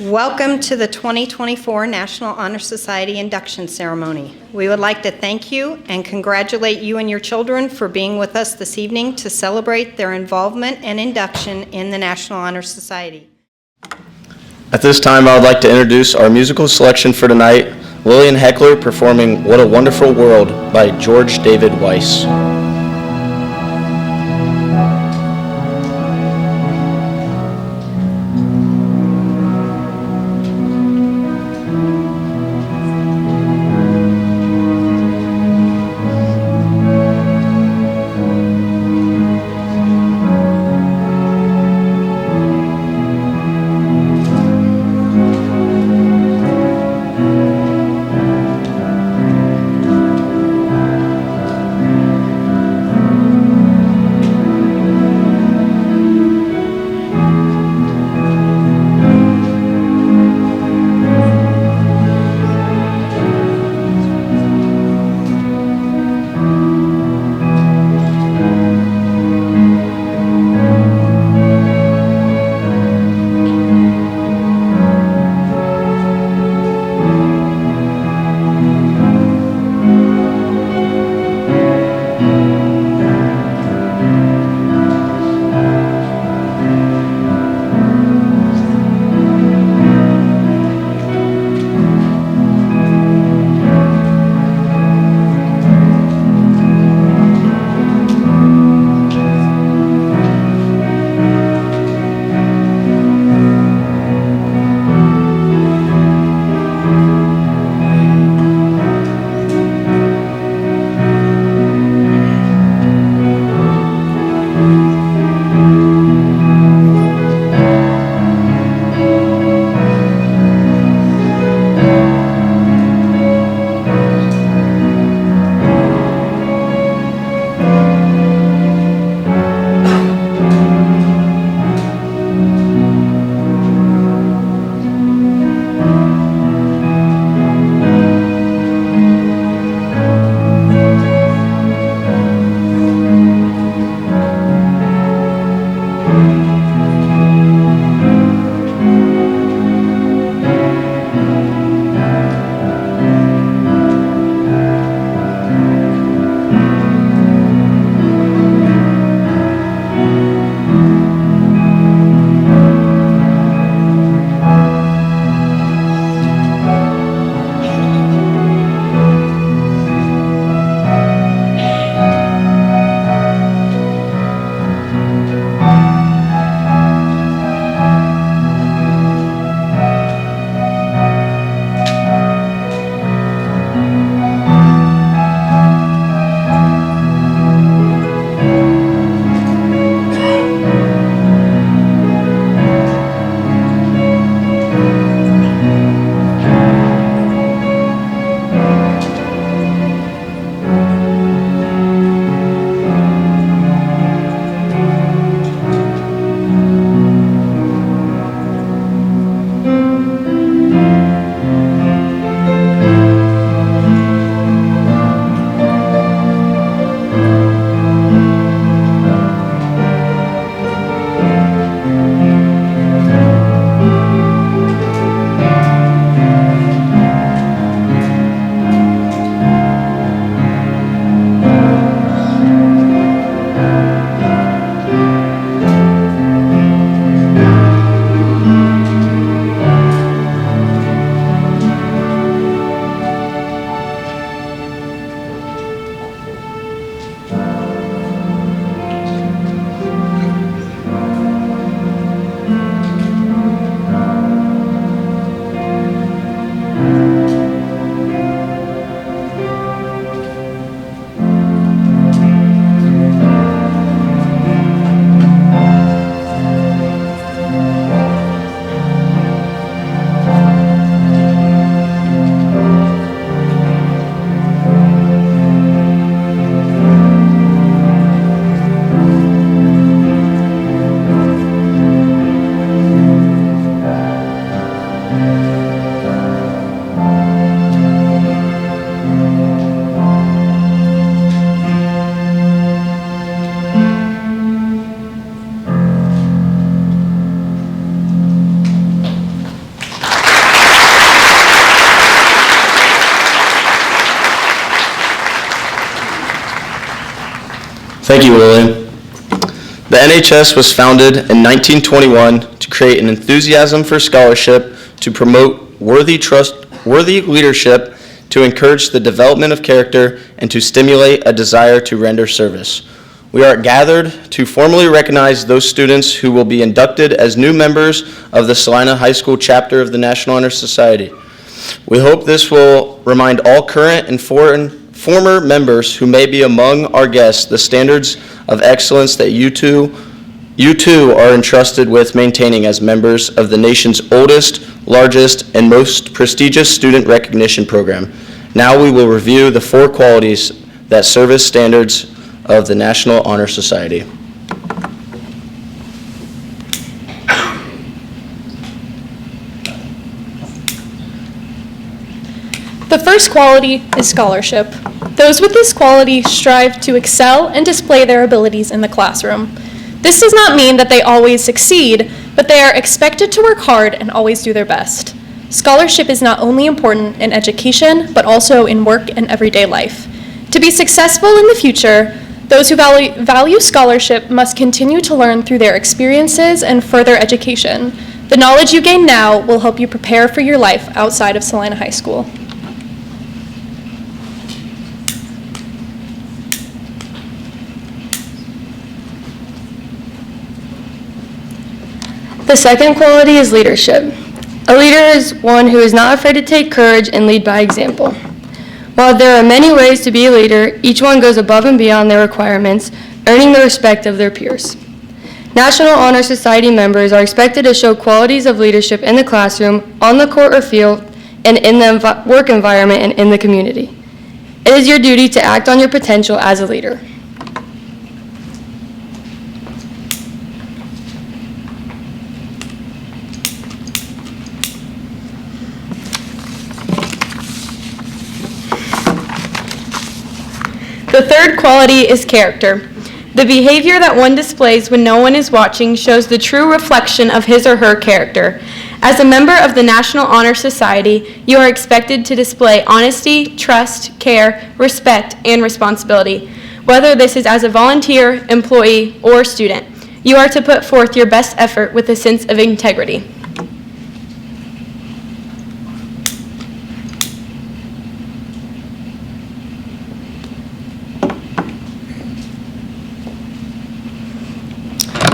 Welcome to the 2024 National Honor Society Induction Ceremony. We would like to thank you and congratulate you and your children for being with us this evening to celebrate their involvement and induction in the National Honor Society. At this time, I would like to introduce our musical selection for tonight, Lillian Heckler performing What a Wonderful World by George David Weiss. Thank you, William. The NHS was founded in 1921 to create an enthusiasm for scholarship, to promote worthy leadership, to encourage the development of character, and to stimulate a desire to render service. We are gathered to formally recognize those students who will be inducted as new members of the Celina High School chapter of the National Honor Society. We hope this will remind all current and former members who may be among our guests the standards of excellence that you too are entrusted with maintaining as members of the nation's oldest, largest, and most prestigious student recognition program. Now we will review the 4 qualities that service standards of the National Honor Society. The first quality is scholarship. Those with this quality strive to excel and display their abilities in the classroom. This does not mean that they always succeed, but they are expected to work hard and always do their best. Scholarship is not only important in education, but also in work and everyday life. To be successful in the future, those who value scholarship must continue to learn through their experiences and further education. The knowledge you gain now will help you prepare for your life outside of Celina High School. The second quality is leadership. A leader is one who is not afraid to take courage and lead by example. While there are many ways to be a leader, each one goes above and beyond their requirements, earning the respect of their peers. National Honor Society members are expected to show qualities of leadership in the classroom, on the court or field, and in the work environment and in the community. It is your duty to act on your potential as a leader. The third quality is character. The behavior that one displays when no one is watching shows the true reflection of his or her character. As a member of the National Honor Society, you are expected to display honesty, trust, care, respect, and responsibility. Whether this is as a volunteer, employee, or student, you are to put forth your best effort with a sense of integrity.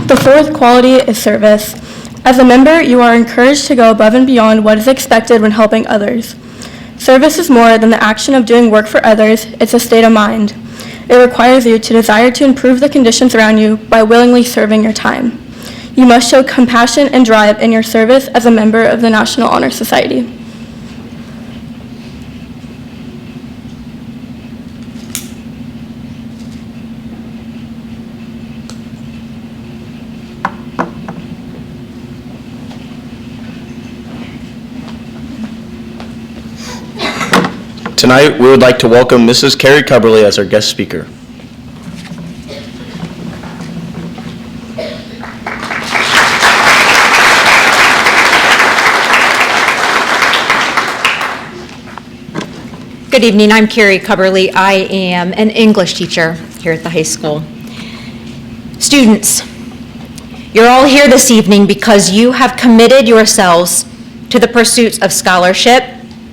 The fourth quality is service. As a member, you are encouraged to go above and beyond what is expected when helping others. Service is more than the action of doing work for others, it's a state of mind. It requires you to desire to improve the conditions around you by willingly serving your time. You must show compassion and drive in your service as a member of the National Honor Society. Tonight, we would like to welcome Mrs. Carrie Cubberly as our guest speaker. Good evening, I'm Carrie Cubberly. I am an English teacher here at the high school. Students, you're all here this evening because you have committed yourselves to the pursuits of scholarship,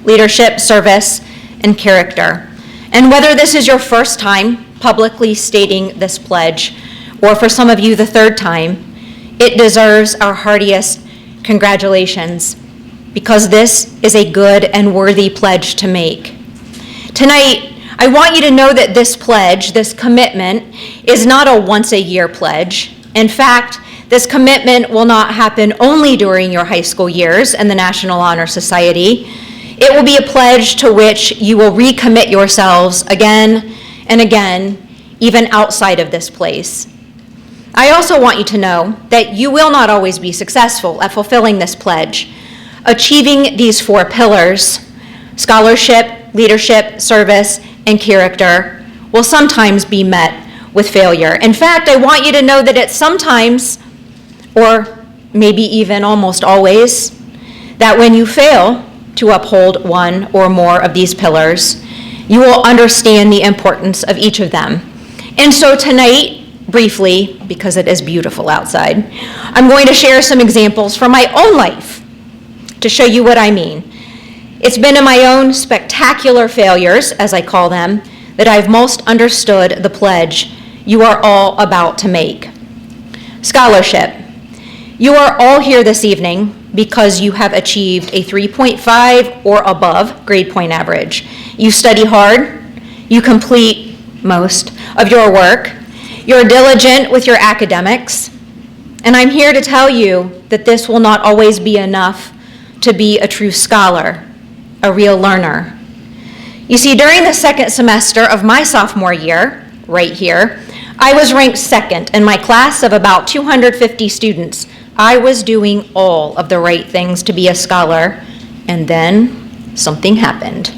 leadership, service, and character. And whether this is your first time publicly stating this pledge, or for some of you the third time, it deserves our heartiest congratulations, because this is a good and worthy pledge to make. Tonight, I want you to know that this pledge, this commitment, is not a once-a-year pledge. In fact, this commitment will not happen only during your high school years and the National Honor Society. It will be a pledge to which you will recommit yourselves again and again, even outside of this place. I also want you to know that you will not always be successful at fulfilling this pledge. Achieving these 4 pillars, scholarship, leadership, service, and character, will sometimes be met with failure. In fact, I want you to know that it's sometimes, or maybe even almost always, that when you fail to uphold one or more of these pillars, you will understand the importance of each of them. And so tonight, briefly, because it is beautiful outside, I'm going to share some examples from my own life to show you what I mean. It's been in my own spectacular failures, as I call them, that I've most understood the pledge you are all about to make. Scholarship. You are all here this evening because you have achieved a 3.5 or above grade point average. You study hard, you complete most of your work, you're diligent with your academics, and I'm here to tell you that this will not always be enough to be a true scholar, a real learner. You see, during the second semester of my sophomore year, right here, I was ranked second in my class of about 250 students. I was doing all of the right things to be a scholar, and then something happened.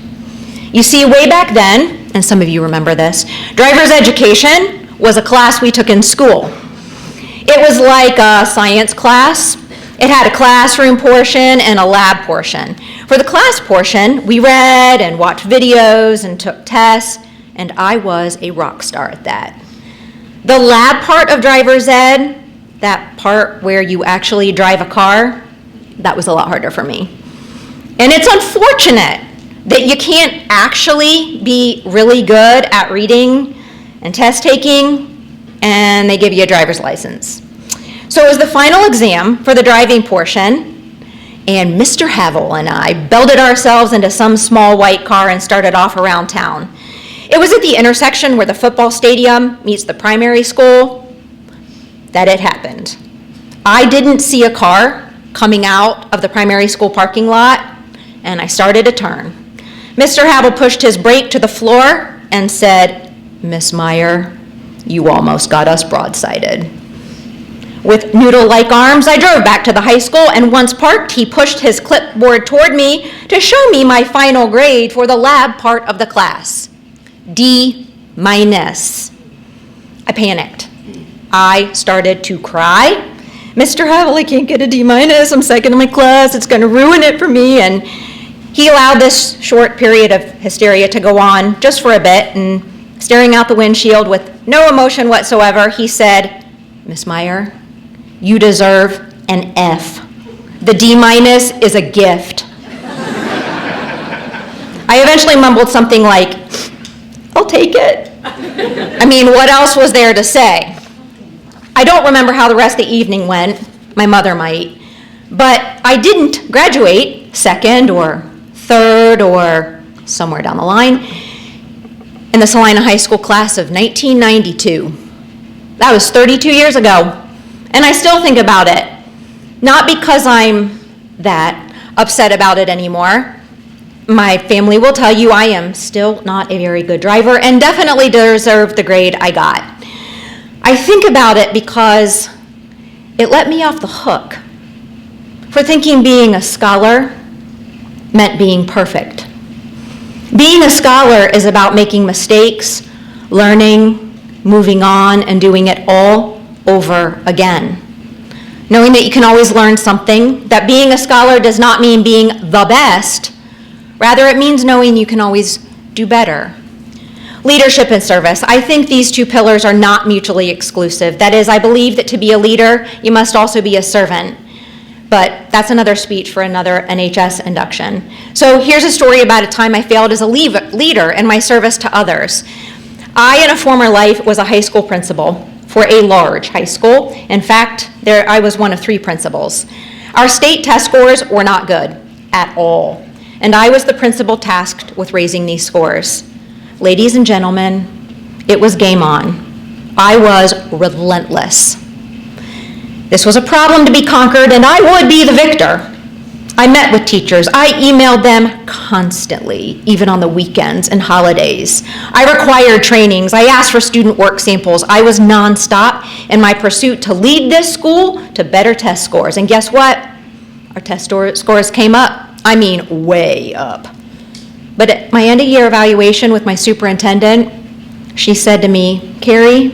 You see, way back then, and some of you remember this, driver's education was a class we took in school. It was like a science class. It had a classroom portion and a lab portion. For the class portion, we read and watched videos and took tests, and I was a rock star at that. The lab part of driver's ed, that part where you actually drive a car, that was a lot harder for me. And it's unfortunate that you can't actually be really good at reading and test taking, and they give you a driver's license. So it was the final exam for the driving portion, and Mr. Havel and I belted ourselves into some small white car and started off around town. It was at the intersection where the football stadium meets the primary school that it happened. I didn't see a car coming out of the primary school parking lot, and I started to turn. Mr. Havel pushed his brake to the floor and said, "Miss Meyer, you almost got us broadsided." With noodle-like arms, I drove back to the high school, and once parked, he pushed his clipboard toward me to show me my final grade for the lab part of the class. D-. I panicked. I started to cry. "Mr. Havel, I can't get a D-. I'm second in my class. It's going to ruin it for me." And he allowed this short period of hysteria to go on just for a bit, and staring out the windshield with no emotion whatsoever, he said, "Miss Meyer, you deserve an F. The D- is a gift." I eventually mumbled something like, "I'll take it." I mean, what else was there to say? I don't remember how the rest of the evening went. My mother might. But I didn't graduate second or third or somewhere down the line in the Celina High School class of 1992. That was 32 years ago. And I still think about it. Not because I'm that upset about it anymore. My family will tell you I am still not a very good driver and definitely deserve the grade I got. I think about it because it let me off the hook for thinking being a scholar meant being perfect. Being a scholar is about making mistakes, learning, moving on, and doing it all over again. Knowing that you can always learn something, that being a scholar does not mean being the best, rather it means knowing you can always do better. Leadership and service. I think these two pillars are not mutually exclusive. That is, I believe that to be a leader, you must also be a servant. But that's another speech for another NHS induction. So here's a story about a time I failed as a leader in my service to others. I, in a former life, was a high school principal for a large high school. In fact, I was one of 3 principals. Our state test scores were not good at all, and I was the principal tasked with raising these scores. Ladies and gentlemen, it was game on. I was relentless. This was a problem to be conquered, and I would be the victor. I met with teachers. I emailed them constantly, even on the weekends and holidays. I required trainings. I asked for student work samples. I was nonstop in my pursuit to lead this school to better test scores. And guess what? Our test scores came up. I mean, way up. But at my end-of-year evaluation with my superintendent, she said to me, "Carrie,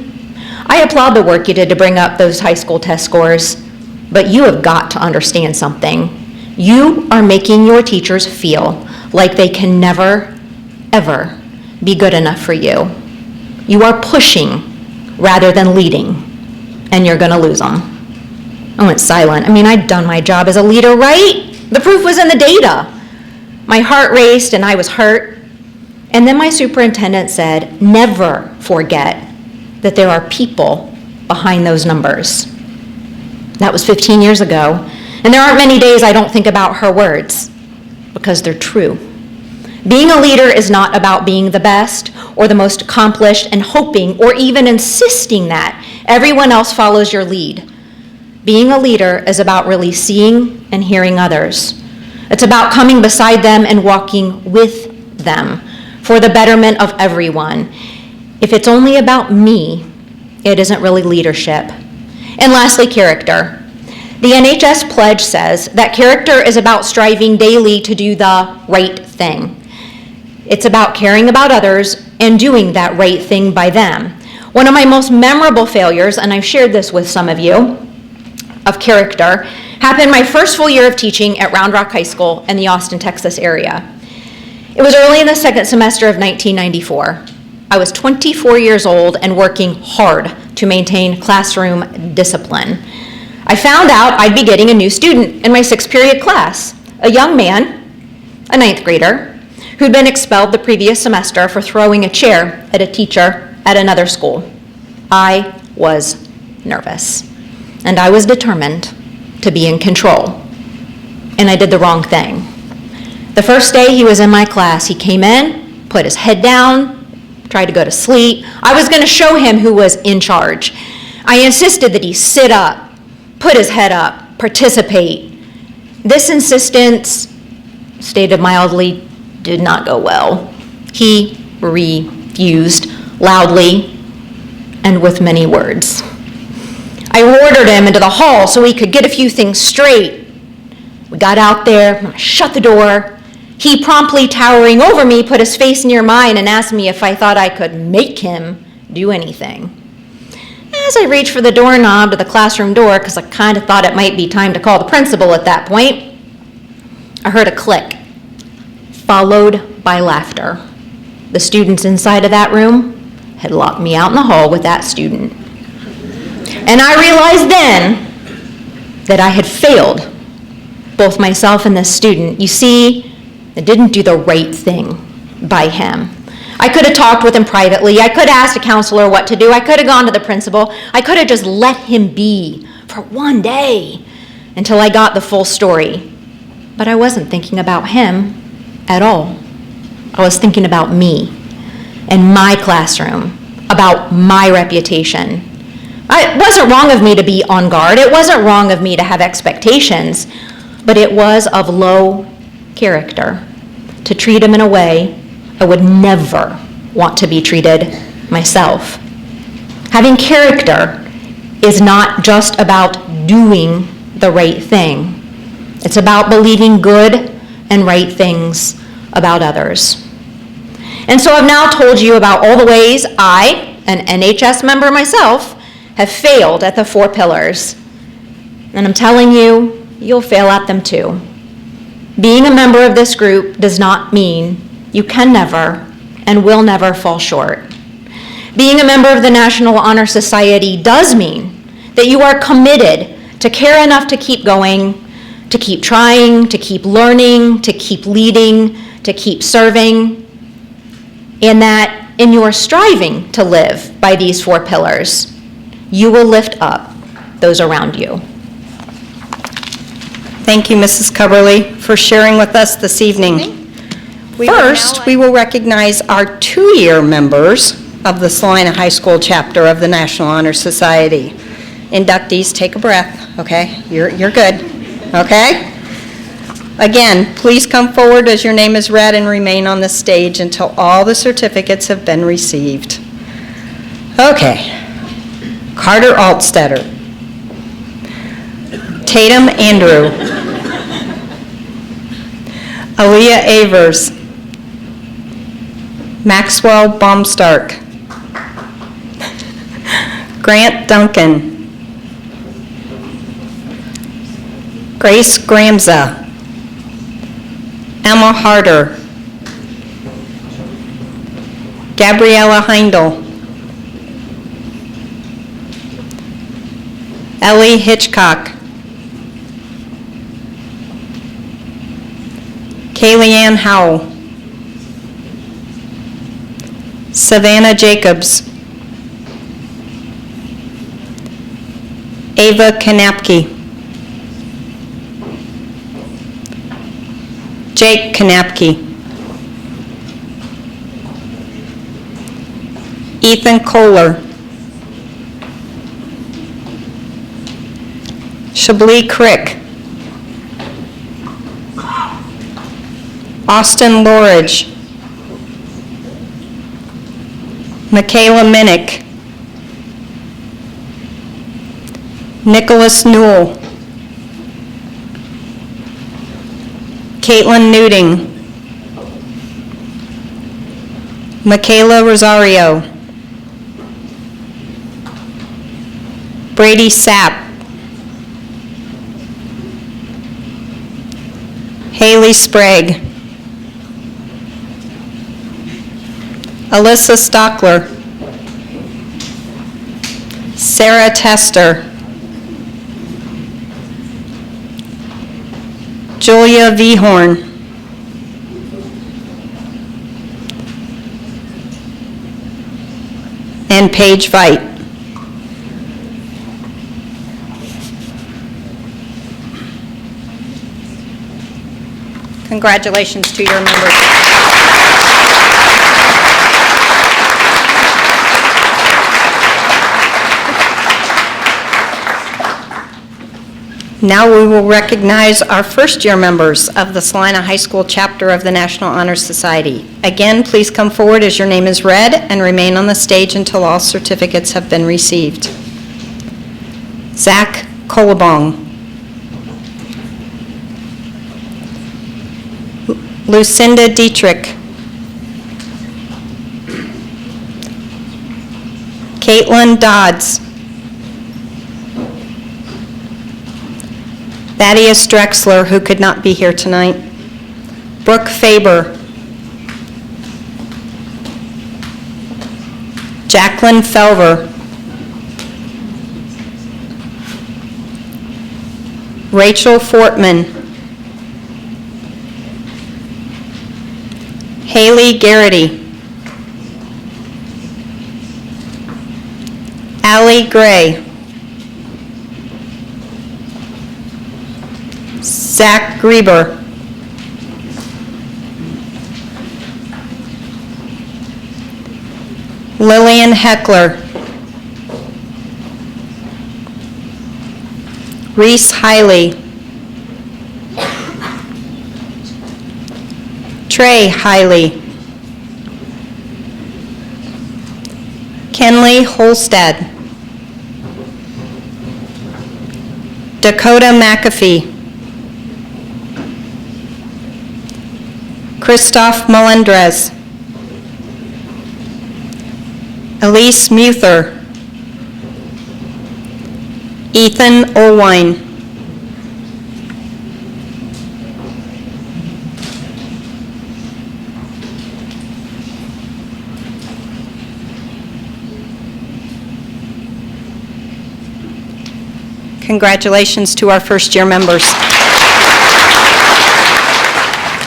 I applaud the work you did to bring up those high school test scores, but you have got to understand something. You are making your teachers feel like they can never, ever be good enough for you. You are pushing rather than leading, and you're going to lose them. I went silent. I mean, I'd done my job as a leader, right? The proof was in the data. My heart raced and I was hurt. And then my superintendent said, never forget that there are people behind those numbers. That was 15 years ago. And there aren't many days I don't think about her words, because they're true. Being a leader is not about being the best or the most accomplished and hoping or even insisting that everyone else follows your lead. Being a leader is about really seeing and hearing others. It's about coming beside them and walking with them for the betterment of everyone. If it's only about me, it isn't really leadership. And lastly, character. The NHS pledge says that character is about striving daily to do the right thing. It's about caring about others and doing that right thing by them. One of my most memorable failures, and I've shared this with some of you, of character, happened my first full year of teaching at Round Rock High School in the Austin, Texas area. It was early in the second semester of 1994. I was 24 years old and working hard to maintain classroom discipline. I found out I'd be getting a new student in my 6th period class, a young man, a 9th grader, who'd been expelled the previous semester for throwing a chair at a teacher at another school. I was nervous, and I was determined to be in control, and I did the wrong thing. The first day he was in my class, he came in, put his head down, tried to go to sleep. I was going to show him who was in charge. I insisted that he sit up, put his head up, participate. This insistence, stated mildly, did not go well. He refused loudly and with many words. I ordered him into the hall so he could get a few things straight. We got out there, I shut the door. He, promptly towering over me, put his face near mine and asked me if I thought I could make him do anything. As I reached for the doorknob to the classroom door, because I kind of thought it might be time to call the principal at that point, I heard a click, followed by laughter. The students inside of that room had locked me out in the hall with that student. And I realized then that I had failed both myself and this student. You see, I didn't do the right thing by him. I could have talked with him privately. I could have asked a counselor what to do. I could have gone to the principal. I could have just let him be for one day until I got the full story. But I wasn't thinking about him at all. I was thinking about me and my classroom, about my reputation. It wasn't wrong of me to be on guard. It wasn't wrong of me to have expectations, but it was of low character to treat him in a way I would never want to be treated myself. Having character is not just about doing the right thing. It's about believing good and right things about others. And so I've now told you about all the ways I, an NHS member myself, have failed at the 4 pillars. And I'm telling you, you'll fail at them too. Being a member of this group does not mean you can never and will never fall short. Being a member of the National Honor Society does mean that you are committed to care enough to keep going, to keep trying, to keep learning, to keep leading, to keep serving, and that in your striving to live by these 4 pillars, you will lift up those around you. Thank you, Mrs. Coverly, for sharing with us this evening. First, we will recognize our 2-year members of the Celina High School chapter of the National Honor Society. Inductees, take a breath, okay? You're good, okay? Again, please come forward as your name is read and remain on the stage until all the certificates have been received. Okay. Carter Altstetter. Tatum Andrew. Aaliyah Avers. Maxwell Baumstark. Grant Duncan. Grace Gramza. Emma Harder. Gabriella Heindel. Ellie Hitchcock. Kaylee Ann Howell. Savannah Jacobs. Ava Kanapke. Jake Kanapke. Ethan Kohler. Chablis Crick. Austin Lorridge. Michaela Minnick. Nicholas Newell. Caitlin Newting. Michaela Rosario. Brady Sapp. Haley Sprague. Alyssa Stockler. Sarah Tester. Julia Vehorn. And Paige Veit. Congratulations to your members. Now we will recognize our first-year members of the Celina High School chapter of the National Honor Society. Again, please come forward as your name is read and remain on the stage until all certificates have been received. Zach Kolobong. Lucinda Dietrich. Caitlin Dodds. Thaddeus Drexler, who could not be here tonight. Brooke Faber. Jacqueline Felver. Rachel Fortman. Haley Garrity. Allie Gray. Zach Grieber. Lillian Heckler. Reese Hiley. Trey Hiley. Kenley Holstad. Dakota McAfee. Christoph Melendrez. Elise Muther. Ethan Olwine. Congratulations to our first-year members.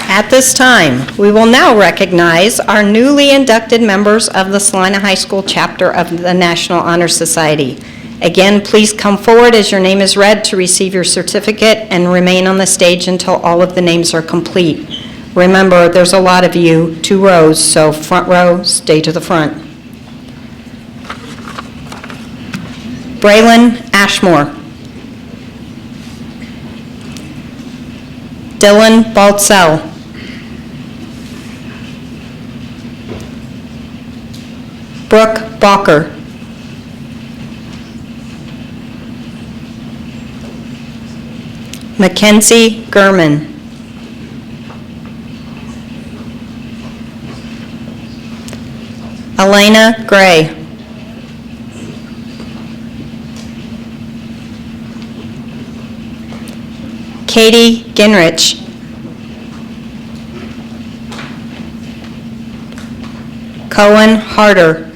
At this time, we will now recognize our newly inducted members of the Celina High School chapter of the National Honor Society. Again, please come forward as your name is read to receive your certificate and remain on the stage until all of the names are complete. Remember, there's a lot of you, 2 rows, so front row, stay to the front. Braylon Ashmore. Dylan Baltzell. Brooke Balker. Mackenzie Gurman. Elena Gray. Katie Ginrich. Cohen Harder.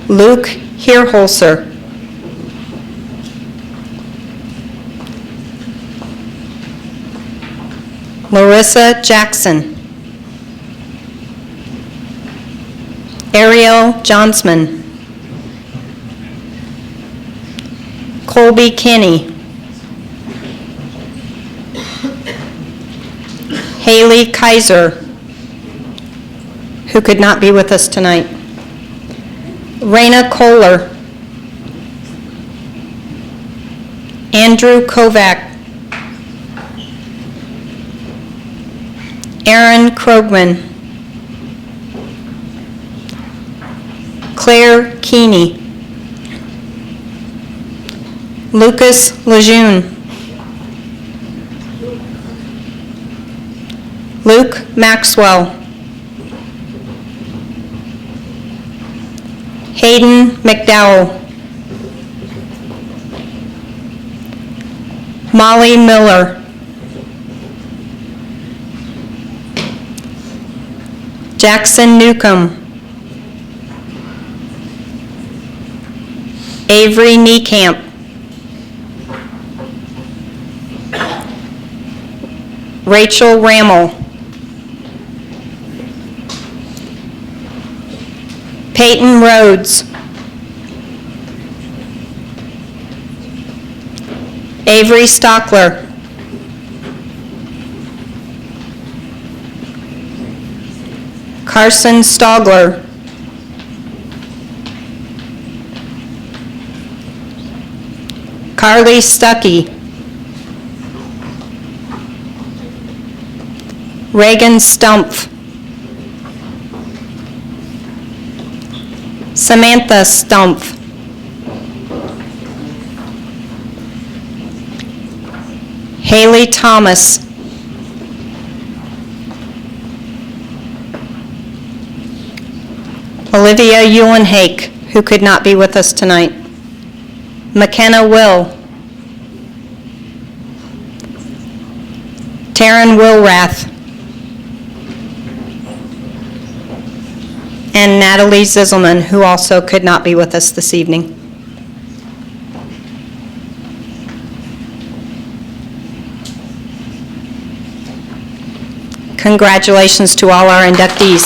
Luke Hierholzer. Larissa Jackson. Ariel Johnsman. Colby Kinney. Haley Kaiser, who could not be with us tonight. Raina Kohler. Andrew Kovac. Aaron Krogman. Claire Keeney. Lucas Lejeune. Luke Maxwell. Hayden McDowell. Molly Miller. Jackson Newcomb. Avery Niekamp. Rachel Rammel. Peyton Rhodes. Avery Stockler. Carson Stogler. Carly Stuckey. Reagan Stumpf. Samantha Stumpf. Haley Thomas. Olivia Eulenhake, who could not be with us tonight. McKenna Will. Taryn Wilrath. And Natalie Zisselman, who also could not be with us this evening. Congratulations to all our inductees.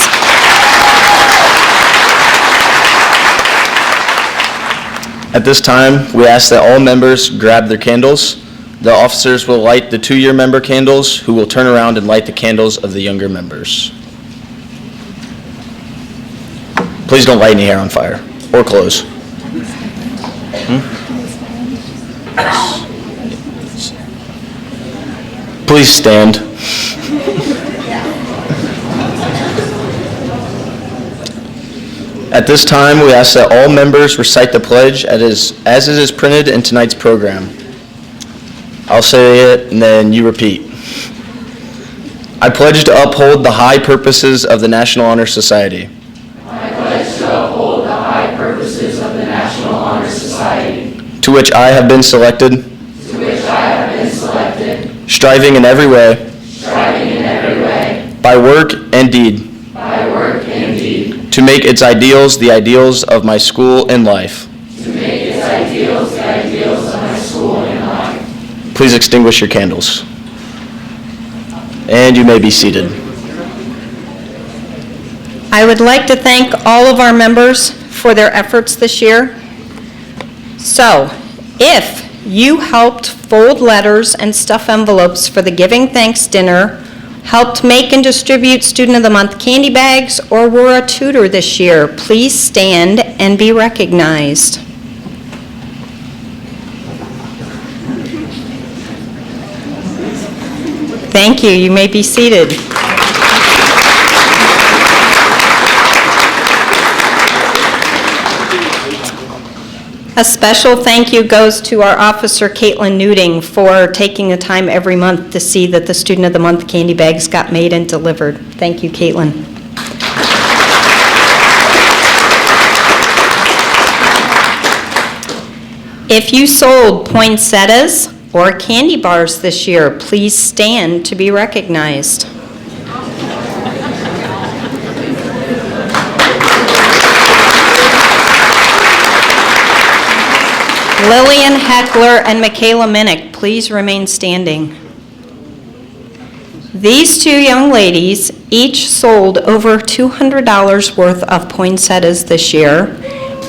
At this time, we ask that all members grab their candles. The officers will light the 2-year member candles, who will turn around and light the candles of the younger members. Please don't light any hair on fire, or clothes. Please stand. At this time, we ask that all members recite the pledge as it is printed in tonight's program. I'll say it and then you repeat. I pledge to uphold the high purposes of the National Honor Society. I pledge to uphold the high purposes of the National Honor Society. To which I have been selected. To which I have been selected. Striving in every way. Striving in every way. By work and deed. By work and deed. To make its ideals the ideals of my school and life. To make its ideals the ideals of my school and life. Please extinguish your candles. And you may be seated. I would like to thank all of our members for their efforts this year. So, if you helped fold letters and stuff envelopes for the Giving Thanks dinner, helped make and distribute Student of the Month candy bags, or were a tutor this year, please stand and be recognized. Thank you. You may be seated. A special thank you goes to our officer, Caitlin Newting, for taking the time every month to see that the Student of the Month candy bags got made and delivered. Thank you, Caitlin. If you sold poinsettias or candy bars this year, please stand to be recognized. Lillian Heckler and Michaela Minnick, please remain standing. These two young ladies each sold over $200 worth of poinsettias this year,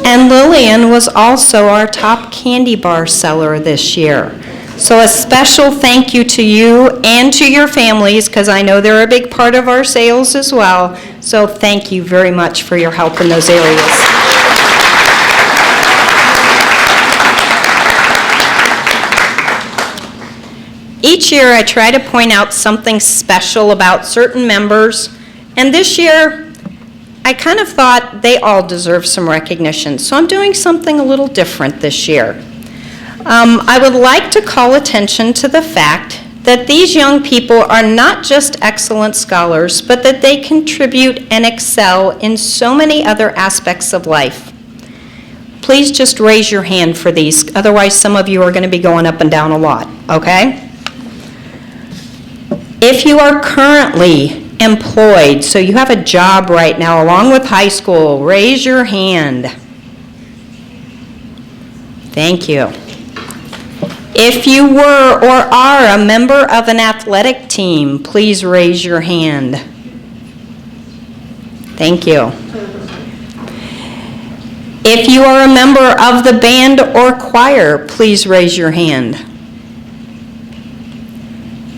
and Lillian was also our top candy bar seller this year. So a special thank you to you and to your families, because I know they're a big part of our sales as well. So thank you very much for your help in those areas. Each year, I try to point out something special about certain members, and this year, I kind of thought they all deserve some recognition, so I'm doing something a little different this year. I would like to call attention to the fact that these young people are not just excellent scholars, but that they contribute and excel in so many other aspects of life. Please just raise your hand for these, otherwise some of you are going to be going up and down a lot, okay? If you are currently employed, so you have a job right now along with high school, raise your hand. Thank you. If you were or are a member of an athletic team, please raise your hand. Thank you. If you are a member of the band or choir, please raise your hand.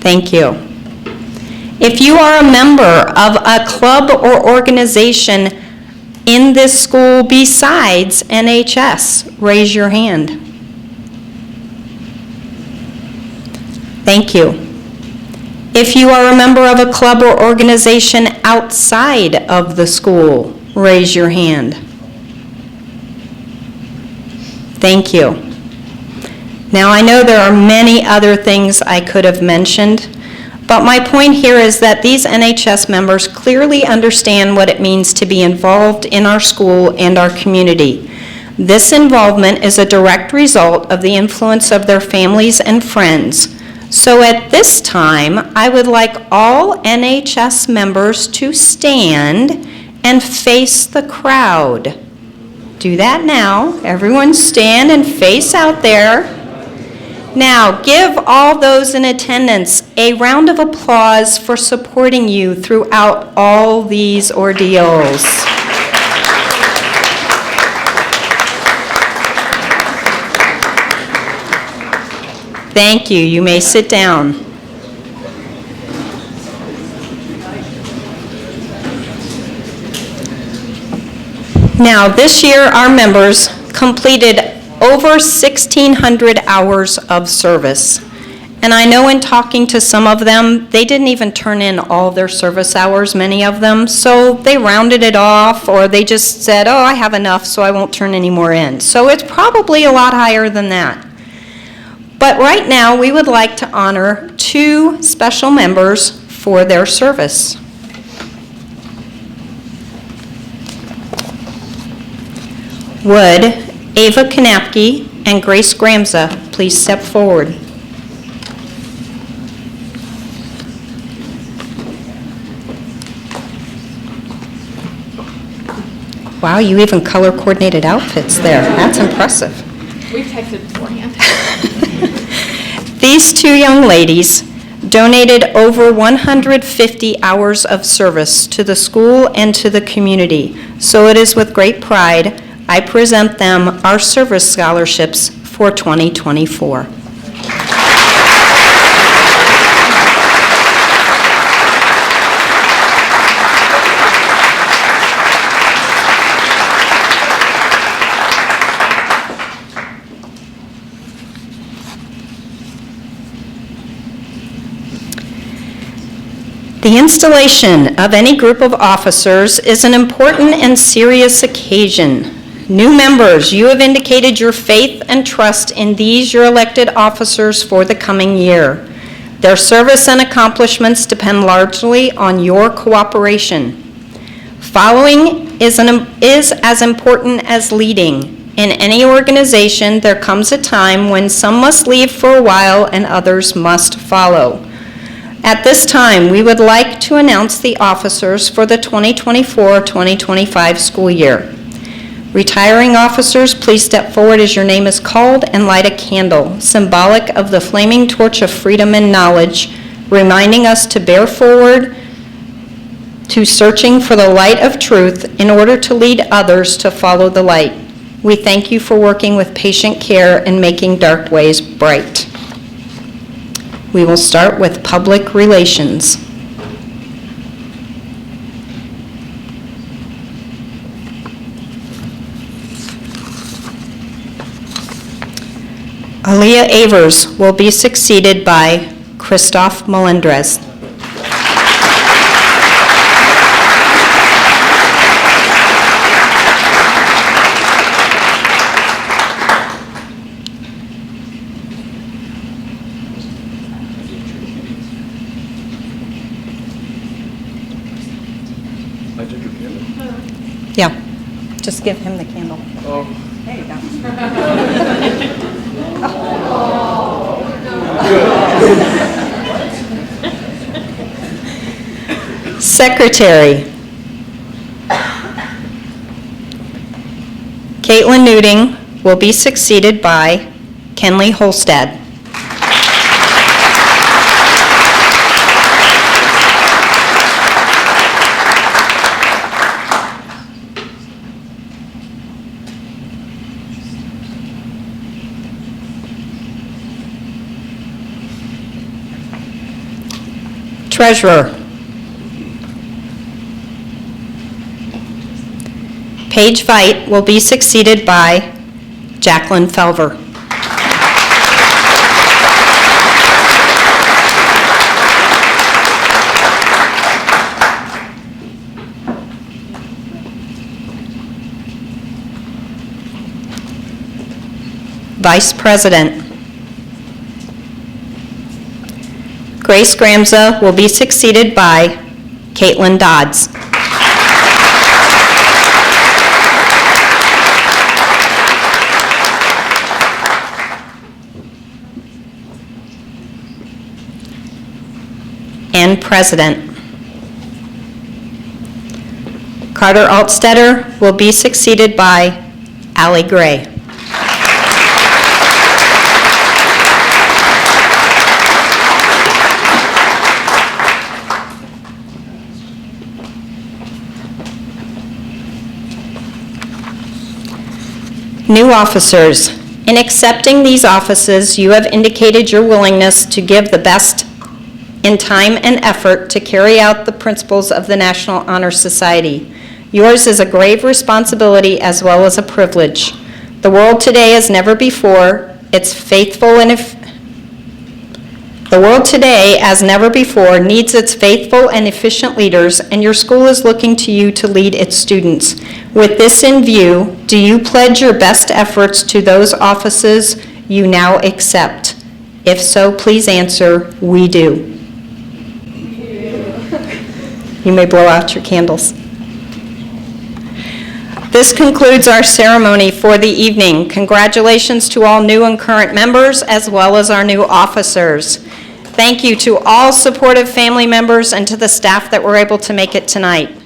Thank you. If you are a member of a club or organization in this school besides NHS, raise your hand. Thank you. If you are a member of a club or organization outside of the school, raise your hand. Thank you. Now, I know there are many other things I could have mentioned, but my point here is that these NHS members clearly understand what it means to be involved in our school and our community. This involvement is a direct result of the influence of their families and friends. So at this time, I would like all NHS members to stand and face the crowd. Do that now. Everyone stand and face out there. Now, give all those in attendance a round of applause for supporting you throughout all these ordeals. Thank you. You may sit down. Now, this year, our members completed over 1,600 hours of service. And I know in talking to some of them, they didn't even turn in all their service hours, many of them, so they rounded it off, or they just said, oh, I have enough, so I won't turn any more in. So it's probably a lot higher than that. But right now, we would like to honor two special members for their service. Would Ava Kanapke and Grace Gramza please step forward? Wow, you even color-coordinated outfits there. That's impressive. We've texted beforehand. These two young ladies donated over 150 hours of service to the school and to the community. So it is with great pride I present them our service scholarships for 2024. The installation of any group of officers is an important and serious occasion. New members, you have indicated your faith and trust in these, your elected officers, for the coming year. Their service and accomplishments depend largely on your cooperation. Following is as important as leading. In any organization, there comes a time when some must leave for a while and others must follow. At this time, we would like to announce the officers for the 2024-2025 school year. Retiring officers, please step forward as your name is called and light a candle, symbolic of the flaming torch of freedom and knowledge, reminding us to bear forward to searching for the light of truth in order to lead others to follow the light. We thank you for working with patient care and making dark ways bright. We will start with public relations. Aaliyah Avers will be succeeded by Christoph Melendrez. Yeah, just give him the candle. Oh. There you go. Secretary. Caitlin Nuding will be succeeded by Kenley Holstad. Treasurer. Paige Veit will be succeeded by Jacqueline Felver. Vice President. Grace Gramza will be succeeded by Caitlin Dodds. And President. Carter Altstetter will be succeeded by Allie Gray. New officers. In accepting these offices, you have indicated your willingness to give the best in time and effort to carry out the principles of the National Honor Society. Yours is a grave responsibility as well as a privilege. The world today as never before, the world today, as never before, needs its faithful and efficient leaders, and your school is looking to you to lead its students. With this in view, do you pledge your best efforts to those offices you now accept? If so, please answer, we do. You may blow out your candles. This concludes our ceremony for the evening. Congratulations to all new and current members, as well as our new officers. Thank you to all supportive family members and to the staff that were able to make it tonight.